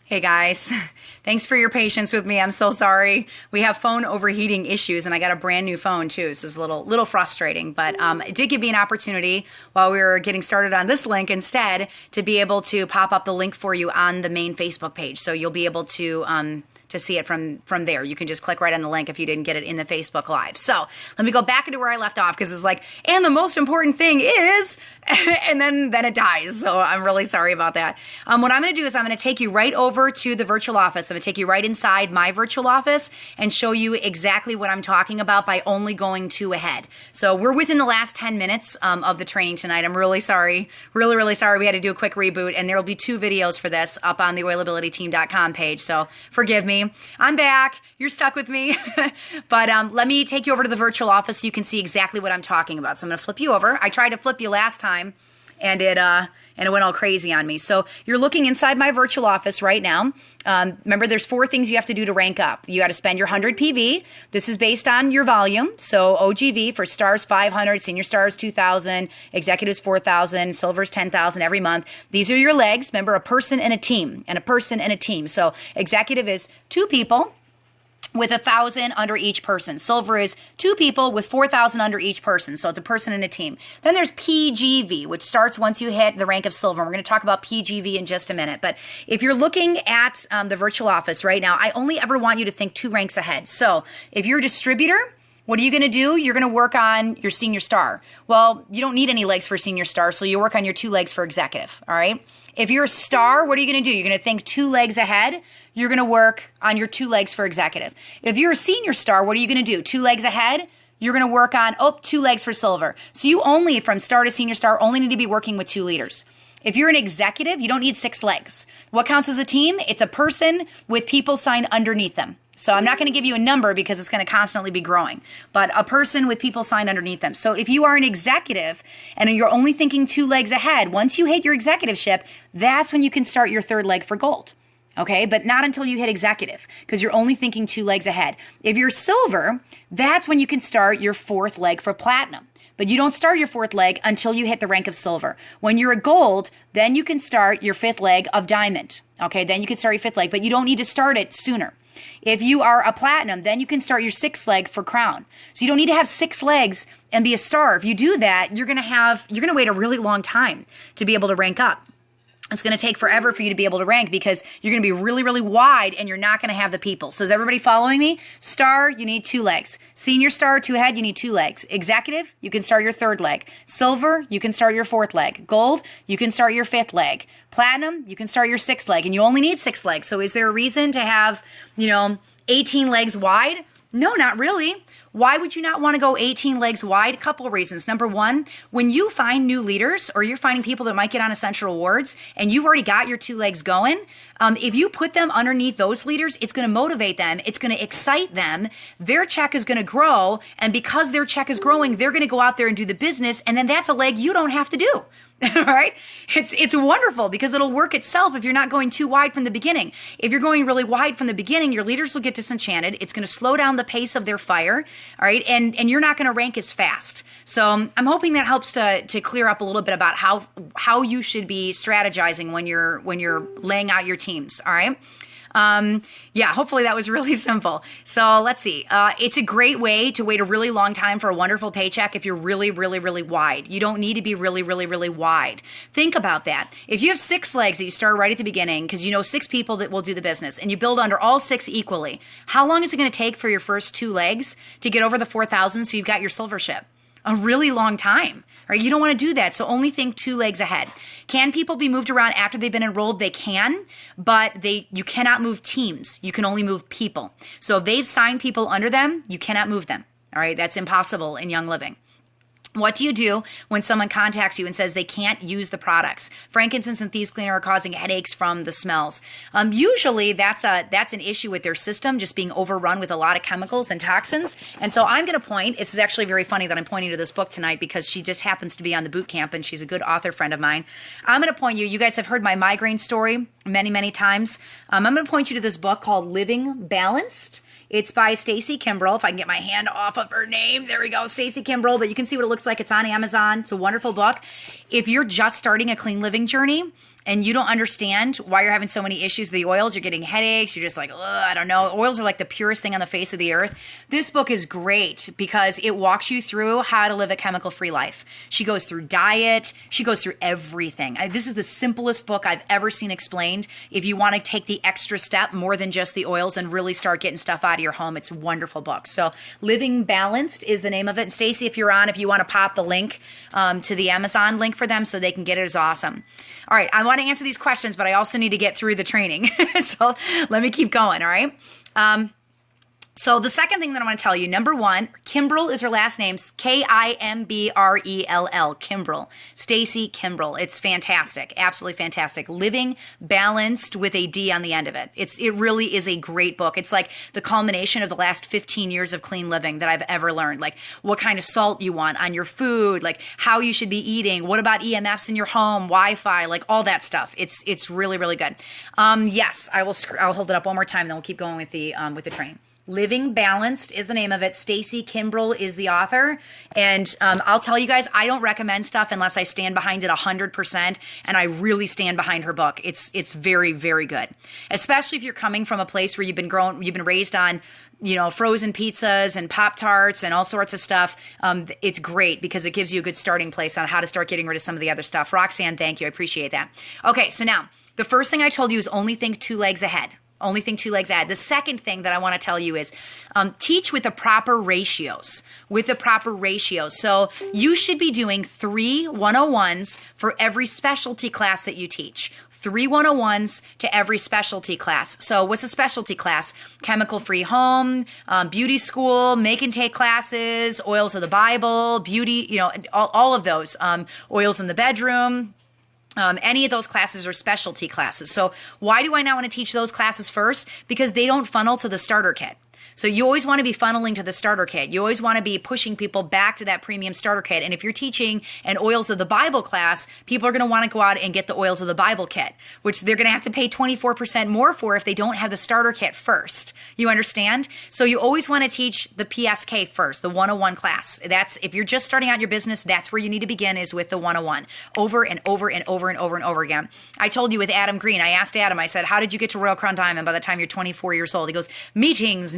Hey guys, thanks for your patience with me. I'm so sorry. We have phone overheating issues and I got a brand new phone too, so it's a little frustrating, but it did give me an opportunity while we were getting started on this link instead to be able to pop up the link for you on the main Facebook page. So you'll be able to see it from there. You can just click right on the link if you didn't get it in the Facebook Live. So let me go back into where I left off because it's like, and the most important thing is, and then it dies. So I'm really sorry about that. What I'm going to do is I'm going to take you right over to the virtual office. I'm going to take you right inside my virtual office and show you exactly what I'm talking about by only going 2 ahead. So we're within the last 10 minutes of the training tonight. I'm really sorry. Really, really sorry. We had to do a quick reboot, and there will be 2 videos for this up on the oilabilityteam.com page. So forgive me. I'm back. You're stuck with me. But let me take you over to the virtual office so you can see exactly what I'm talking about. So I'm going to flip you over. I tried to flip you last time, and it went all crazy on me. So you're looking inside my virtual office right now. Remember, there's 4 things you have to do to rank up. You got to spend your 100 PV. This is based on your volume. So OGV for stars 500, senior stars 2,000, executives 4,000, silvers 10,000 every month. These are your legs. Remember, a person and a team, and a person and a team. So executive is 2 people with 1,000 under each person. Silver is 2 people with 4,000 under each person. So it's a person and a team. Then there's PGV, which starts once you hit the rank of silver. We're going to talk about PGV in just a minute. But if you're looking at the virtual office right now, I only ever want you to think 2 ranks ahead. So if you're a distributor, what are you going to do? You're going to work on your senior star. Well, you don't need any legs for senior star, so you work on your 2 legs for executive, all right? If you're a star, what are you going to do? You're going to think 2 legs ahead. You're going to work on your 2 legs for executive. If you're a senior star, what are you going to do? 2 legs ahead. You're going to work on, 2 legs for silver. So you only, from star to senior star, only need to be working with 2 leaders. If you're an executive, you don't need 6 legs. What counts as a team? It's a person with people signed underneath them. So I'm not going to give you a number because it's going to constantly be growing, but a person with people signed underneath them. So if you are an executive and you're only thinking 2 legs ahead, once you hit your executiveship, that's when you can start your 3rd leg for gold. Okay, but not until you hit executive because you're only thinking 2 legs ahead. If you're silver, that's when you can start your 4th leg for platinum. But you don't start your 4th leg until you hit the rank of silver. When you're a gold, then you can start your 5th leg of diamond. Okay, then you can start your 5th leg, but you don't need to start it sooner. If you are a platinum, then you can start your 6th leg for crown. So you don't need to have 6 legs and be a star. If you do that, you're going to wait a really long time to be able to rank up. It's going to take forever for you to be able to rank because you're going to be really, really wide and you're not going to have the people. So is everybody following me? Star, you need 2 legs. Senior star, 2 ahead, you need 2 legs. Executive, you can start your 3rd leg. Silver, you can start your 4th leg. Gold, you can start your 5th leg. Platinum, you can start your 6th leg. And you only need 6 legs. So is there a reason to have, 18 legs wide? No, not really. Why would you not want to go 18 legs wide? A couple of reasons. Number 1, when you find new leaders or you're finding people that might get on Essential Rewards and you've already got your 2 legs going, if you put them underneath those leaders, it's going to motivate them. It's going to excite them. Their check is going to grow. And because their check is growing, they're going to go out there and do the business. And then that's a leg you don't have to do. All right. It's wonderful because it'll work itself if you're not going too wide from the beginning. If you're going really wide from the beginning, your leaders will get disenchanted. It's going to slow down the pace of their fire. All right. And you're not going to rank as fast. So I'm hoping that helps to clear up a little bit about how you should be strategizing when you're laying out your teams. All right. Yeah, hopefully that was really simple. So let's see. It's a great way to wait a really long time for a wonderful paycheck if you're really, really, really wide. You don't need to be really, really, really wide. Think about that. If you have 6 legs that you start right at the beginning because you know 6 people that will do the business and you build under all 6 equally, how long is it going to take for your first 2 legs to get over the 4,000 so you've got your silver ship? A really long time. Right? You don't want to do that. So only think 2 legs ahead. Can people be moved around after they've been enrolled? They can, but you cannot move teams. You can only move people. So if they've signed people under them, you cannot move them. All right. That's impossible in Young Living. What do you do when someone contacts you and says they can't use the products? Frankincense and thieves cleaner are causing headaches from the smells. Usually that's an issue with their system just being overrun with a lot of chemicals and toxins. And so I'm going to point, it's actually very funny that I'm pointing to this book tonight because she just happens to be on the boot camp and she's a good author friend of mine. I'm going to point you guys have heard my migraine story many, many times. I'm going to point you to this book called Living Balanced. It's by Stacy Kimbrell. If I can get my hand off of her name. There we go, Stacy Kimbrell. But you can see what it looks like. It's on Amazon. It's a wonderful book. If you're just starting a clean living journey and you don't understand why you're having so many issues with the oils, you're getting headaches, you're just like, I don't know. Oils are like the purest thing on the face of the earth. This book is great because it walks you through how to live a chemical-free life. She goes through diet. She goes through everything. This is the simplest book I've ever seen explained. If you want to take the extra step more than just the oils and really start getting stuff out of your home, it's a wonderful book. So Living Balanced is the name of it. And Stacy, if you're on, if you want to pop the link to the Amazon link for them so they can get it, is awesome. All right, I want to answer these questions, but I also need to get through the training. So let me keep going, all right? So the second thing that I want to tell you, number one, Kimbrell is her last name, Kimbrell, Kimbrell, Stacy Kimbrell. It's fantastic, absolutely fantastic. Living Balanced with a D on the end of it. It really is a great book. It's like the culmination of the last 15 years of clean living that I've ever learned. Like what kind of salt you want on your food, like how you should be eating, what about EMFs in your home, Wi-Fi, like all that stuff. It's really, really good. Yes, I'll hold it up one more time, and then we'll keep going with the training. Living Balanced is the name of it. Stacy Kimbrell is the author. And I'll tell you guys, I don't recommend stuff unless I stand behind it 100%. And I really stand behind her book. It's very, very good. Especially if you're coming from a place where you've been raised on, frozen pizzas and Pop-Tarts and all sorts of stuff. It's great because it gives you a good starting place on how to start getting rid of some of the other stuff. Roxanne, thank you. I appreciate that. Okay, so now the first thing I told you is only think 2 legs ahead. Only thing 2 legs ahead. The second thing that I want to tell you is teach with the proper ratios. So you should be doing 3 101s for every specialty class that you teach. 3 101s to every specialty class. So what's a specialty class? Chemical-free home, beauty school, make and take classes, oils of the Bible, beauty, all of those, oils in the bedroom. Any of those classes are specialty classes. So why do I not want to teach those classes first? Because they don't funnel to the starter kit. So you always want to be funneling to the starter kit. You always want to be pushing people back to that premium starter kit. And if you're teaching an oils of the Bible class, people are going to want to go out and get the oils of the Bible kit, which they're going to have to pay 24% more for if they don't have the starter kit first. You understand? So you always want to teach the PSK first, the 101 class. That's, if you're just starting out your business, that's where you need to begin, is with the 101, over and over and over and over and over again. I told you with Adam Green, I asked Adam, I said, how did you get to Royal Crown Diamond by the time you're 24 years old? He goes, meetings,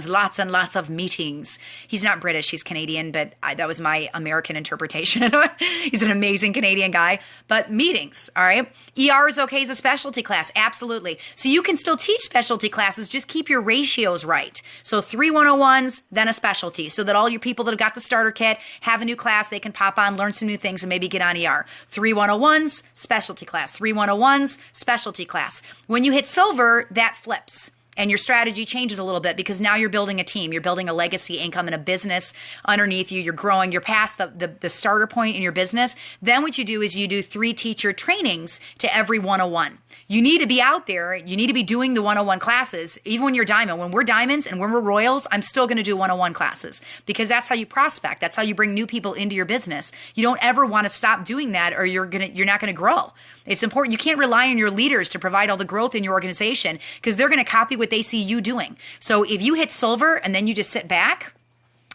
lots and lots of meetings. He's not British, he's Canadian, but that was my American interpretation. He's an amazing Canadian guy, but meetings, all right? ER is okay as a specialty class, absolutely. So you can still teach specialty classes, just keep your ratios right. So 3 101s, then a specialty, so that all your people that have got the starter kit have a new class, they can pop on, learn some new things, and maybe get on ER. 3 101s, specialty class. 3 101s, specialty class. When you hit silver, that flips. And your strategy changes a little bit because now you're building a team. You're building a legacy income and a business underneath you. You're growing. You're past the starter point in your business. Then what you do is you do 3 teacher trainings to every 101. You need to be out there. You need to be doing the 101 classes. Even when you're diamond, when we're diamonds and when we're royals, I'm still going to do 101 classes because that's how you prospect. That's how you bring new people into your business. You don't ever want to stop doing that or you're not going to grow. It's important. You can't rely on your leaders to provide all the growth in your organization because they're going to copy what they see you doing. So if you hit silver and then you just sit back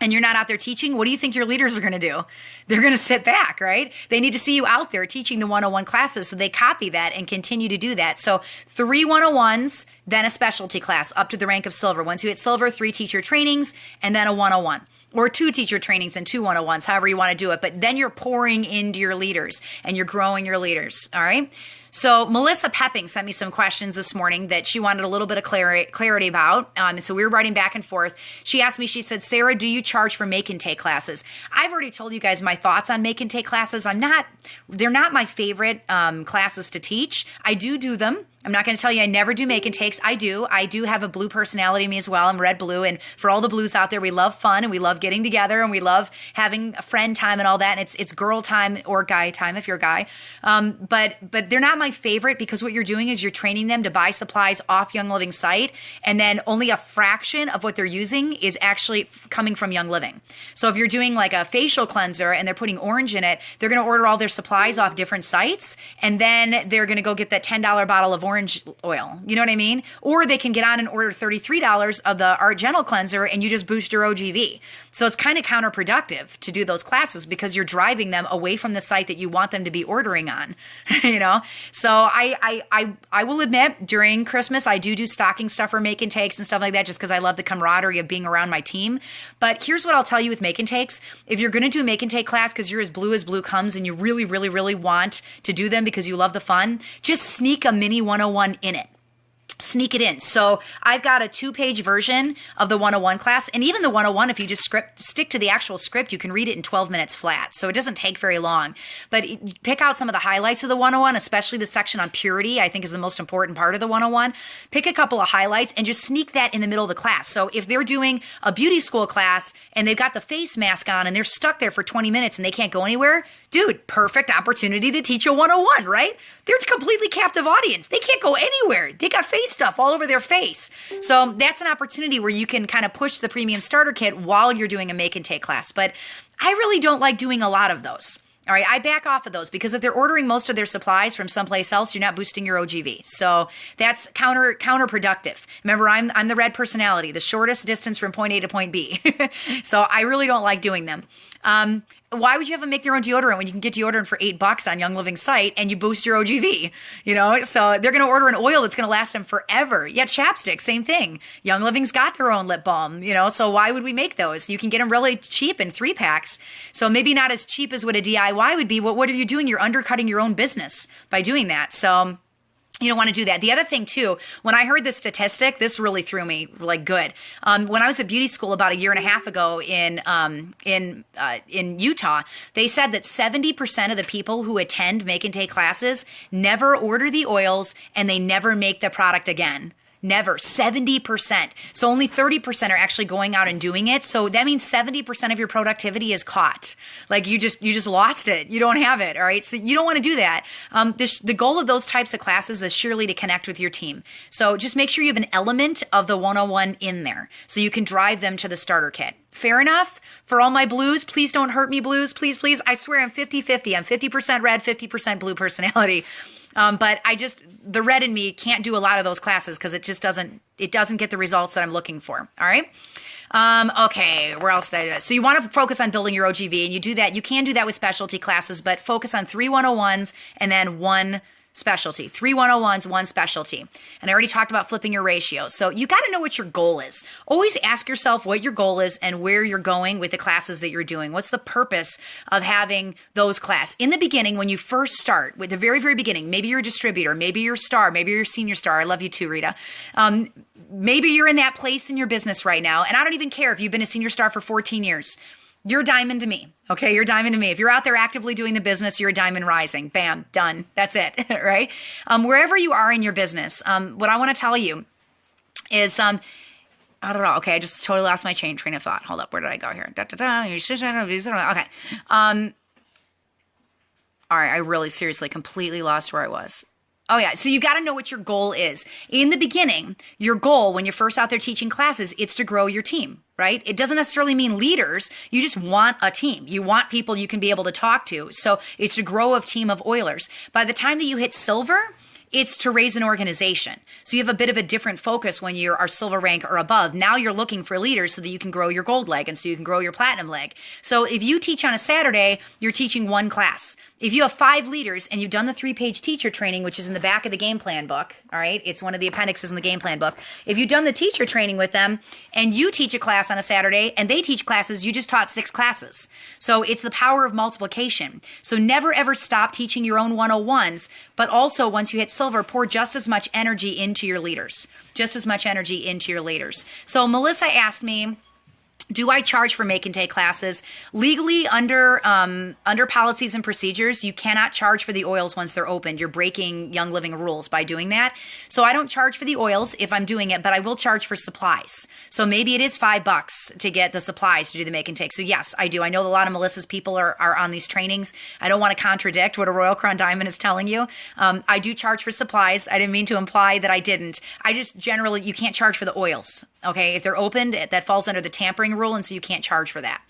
and you're not out there teaching, what do you think your leaders are going to do? They're going to sit back, right? They need to see you out there teaching the 101 classes. So they copy that and continue to do that. So 3 101s, then a specialty class up to the rank of silver. Once you hit silver, 3 teacher trainings and then a 101. Or 2 teacher trainings and 2 101s, however you want to do it. But then you're pouring into your leaders and you're growing your leaders. All right. So Melissa Pepping sent me some questions this morning that she wanted a little bit of clarity about. So we were writing back and forth. She asked me, she said, Sarah, do you charge for make and take classes? I've already told you guys my thoughts on make and take classes. They're not my favorite classes to teach. I do them. I'm not going to tell you I never do make and takes. I do have a blue personality in me as well. I'm red blue. And for all the blues out there, we love fun and we love getting together and we love having a friend time and all that. And it's girl time or guy time if you're a guy. But they're not my favorite because what you're doing is you're training them to buy supplies off Young Living site. And then only a fraction of what they're using is actually coming from Young Living. So if you're doing like a facial cleanser and they're putting orange in it, they're going to order all their supplies off different sites. And then they're going to go get that $10 bottle of orange oil. You know what I mean? Or they can get on and order $33 of the Art Gentle Cleanser and you just boost your OGV. So it's kind of counterproductive to do those classes because you're driving them away from the site that you want them to be ordering on, you know? So I will admit during Christmas, I do stocking stuffer make and takes and stuff like that just because I love the camaraderie of being around my team. But here's what I'll tell you with make and takes. If you're going to do a make and take class because you're as blue comes and you really, really, really want to do them because you love the fun, just sneak a mini 101 in it. Sneak it in. So I've got a 2-page version of the 101 class. And even the 101, if you just stick to the actual script, you can read it in 12 minutes flat. So it doesn't take very long. But pick out some of the highlights of the 101, especially the section on purity, I think is the most important part of the 101. Pick a couple of highlights and just sneak that in the middle of the class. So if they're doing a beauty school class and they've got the face mask on and they're stuck there for 20 minutes and they can't go anywhere, dude, perfect opportunity to teach a 101, right? They're a completely captive audience. They can't go anywhere. They got face stuff all over their face. So that's an opportunity where you can kind of push the premium starter kit while you're doing a make and take class. But I really don't like doing a lot of those. All right, I back off of those because if they're ordering most of their supplies from someplace else, you're not boosting your OGV. So that's counterproductive. Remember, I'm the red personality, the shortest distance from point A to point B. So I really don't like doing them. Why would you have them make their own deodorant when you can get deodorant for $8 on Young Living site and you boost your OGV? You know, so they're going to order an oil that's going to last them forever. Yeah, chapstick, same thing. Young Living's got their own lip balm, you know, so why would we make those? You can get them really cheap in 3-packs. So maybe not as cheap as what a DIY would be. What are you doing? You're undercutting your own business by doing that. So you don't want to do that. The other thing too, when I heard this statistic, this really threw me like good. When I was at beauty school about 1.5 years ago in Utah, they said that 70% of the people who attend make and take classes never order the oils and they never make the product again. Never. 70%. So only 30% are actually going out and doing it. So that means 70% of your productivity is caught. Like you just lost it. You don't have it. All right. So you don't want to do that. The goal of those types of classes is surely to connect with your team. So just make sure you have an element of the 101 in there so you can drive them to the starter kit. Fair enough? For all my blues, please don't hurt me, blues. Please, please. I swear I'm 50-50. I'm 50% red, 50% blue personality. But the red in me can't do a lot of those classes because it doesn't get the results that I'm looking for. All right. Okay. Where else did I do that? So you want to focus on building your OGV and you do that. You can do that with specialty classes, but focus on 3 101s and then 1 specialty. 3 101s, 1 specialty. And I already talked about flipping your ratio. So you got to know what your goal is. Always ask yourself what your goal is and where you're going with the classes that you're doing. What's the purpose of having those classes? In the beginning, when you first start, with the very, very beginning, maybe you're a distributor, maybe you're a star, maybe you're a senior star. I love you too, Rita. Maybe you're in that place in your business right now. And I don't even care if you've been a senior star for 14 years. You're a diamond to me. Okay, you're a diamond to me. If you're out there actively doing the business, you're a diamond rising. Bam, done. That's it, right? Wherever you are in your business, what I want to tell you is, I don't know. Okay, I just totally lost my train of thought. Hold up, where did I go here? Okay. All right, I really seriously completely lost where I was. Oh yeah, so you got to know what your goal is. In the beginning, your goal when you're first out there teaching classes, it's to grow your team, right? It doesn't necessarily mean leaders. You just want a team. You want people you can be able to talk to. So it's to grow a team of oilers. By the time that you hit silver, it's to raise an organization. So you have a bit of a different focus when you are silver rank or above. Now you're looking for leaders so that you can grow your gold leg and so you can grow your platinum leg. So if you teach on a Saturday, you're teaching 1 class. If you have 5 leaders and you've done the 3-page teacher training, which is in the back of the game plan book, all right, it's one of the appendixes in the game plan book. If you've done the teacher training with them and you teach a class on a Saturday and they teach classes, you just taught 6 classes. So it's the power of multiplication. So never ever stop teaching your own 101s, but also once you hit silver, pour just as much energy into your leaders. Just as much energy into your leaders. So Melissa asked me, do I charge for make and take classes? Legally, under policies and procedures, you cannot charge for the oils once they're opened. You're breaking Young Living rules by doing that. So I don't charge for the oils if I'm doing it, but I will charge for supplies. So maybe it is $5 to get the supplies to do the make and take. So yes, I do. I know a lot of Melissa's people are on these trainings. I don't want to contradict what a Royal Crown Diamond is telling you. I do charge for supplies. I didn't mean to imply that I didn't. I just generally, you can't charge for the oils. Okay, if they're opened, that falls under the tampering rule, and so you can't charge for that.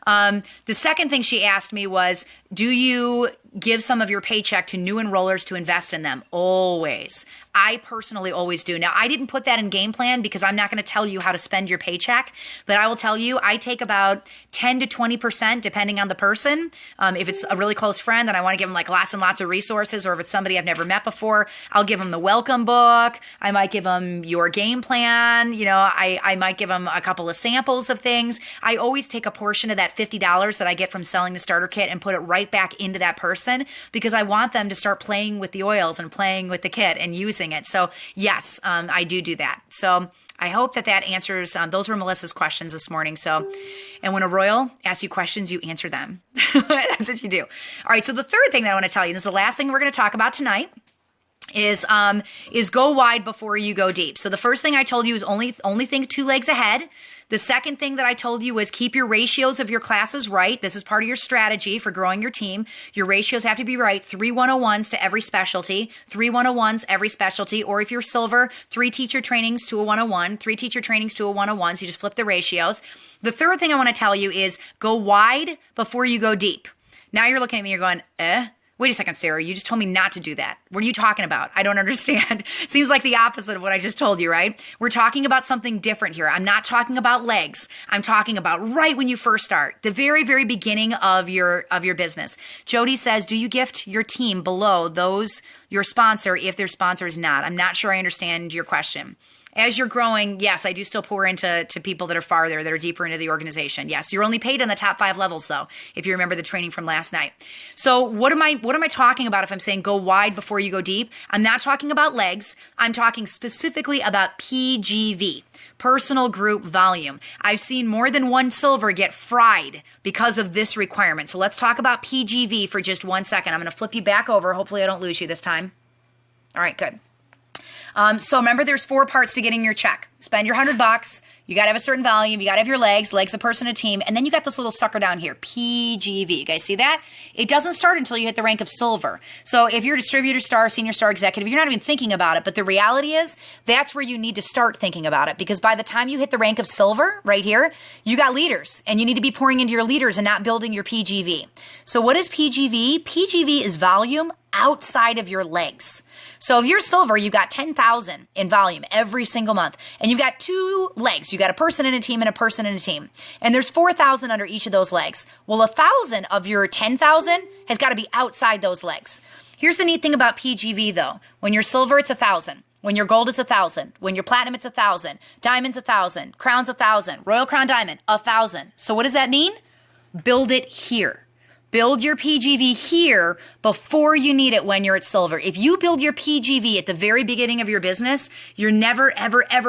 The second thing she asked me was, do you give some of your paycheck to new enrollers to invest in them. Always. I personally always do. Now, I didn't put that in game plan because I'm not going to tell you how to spend your paycheck, but I will tell you I take about 10 to 20% depending on the person. If it's a really close friend and I want to give them like lots and lots of resources, or if it's somebody I've never met before, I'll give them the welcome book. I might give them your game plan. You know, I might give them a couple of samples of things. I always take a portion of that $50 that I get from selling the starter kit and put it right back into that person because I want them to start playing with the oils and playing with the kit and using it. So yes, I do that. So I hope that answers, those were Melissa's questions this morning. So, and when a royal asks you questions, you answer them. That's what you do. All right. So the third thing that I want to tell you, and this is the last thing we're going to talk about tonight, is go wide before you go deep. So the first thing I told you is only think 2 legs ahead. The second thing that I told you was keep your ratios of your classes right. This is part of your strategy for growing your team. Your ratios have to be right. 3 101s to every specialty, 3 101s every specialty, or if you're silver, 3 teacher trainings to a 101, 3 teacher trainings to a 101. So you just flip the ratios. The third thing I want to tell you is go wide before you go deep. Now you're looking at me, you're going, wait a second, Sarah, you just told me not to do that. What are you talking about? I don't understand. Seems like the opposite of what I just told you, right? We're talking about something different here. I'm not talking about legs. I'm talking about right when you first start, the very, very beginning of your business. Jody says, do you gift your team below those your sponsor if their sponsor is not? I'm not sure I understand your question. As you're growing, yes, I do still pour into people that are farther, that are deeper into the organization. Yes, you're only paid on the top 5 levels, though, if you remember the training from last night. So what am I talking about if I'm saying go wide before you go deep? I'm not talking about legs. I'm talking specifically about PGV, personal group volume. I've seen more than one silver get fried because of this requirement. So let's talk about PGV for just 1 second. I'm going to flip you back over. Hopefully I don't lose you this time. All right, good. So remember, there's 4 parts to getting your check. Spend your $100. You got to have a certain volume. You got to have your legs a person, a team. And then you got this little sucker down here, PGV. You guys see that? It doesn't start until you hit the rank of silver. So if you're distributor star, senior star, executive, you're not even thinking about it. But the reality is that's where you need to start thinking about it, because by the time you hit the rank of silver right here, you got leaders and you need to be pouring into your leaders and not building your PGV. So what is PGV? PGV is volume outside of your legs. So if you're silver, you got 10,000 in volume every single month, and you've got 2 legs. You got a person in a team and a person in a team, and there's 4,000 under each of those legs. Well, 1,000 of your 10,000 has got to be outside those legs. Here's the neat thing about PGV though. When you're silver, it's 1,000. When you're gold, it's 1,000. When you're platinum, it's 1,000. Diamond's 1,000. Crown's 1,000. Royal Crown Diamond, 1,000. So what does that mean? Build it here. Build your PGV here before you need it when you're at silver. If you build your PGV at the very beginning of your business, you're never, ever, ever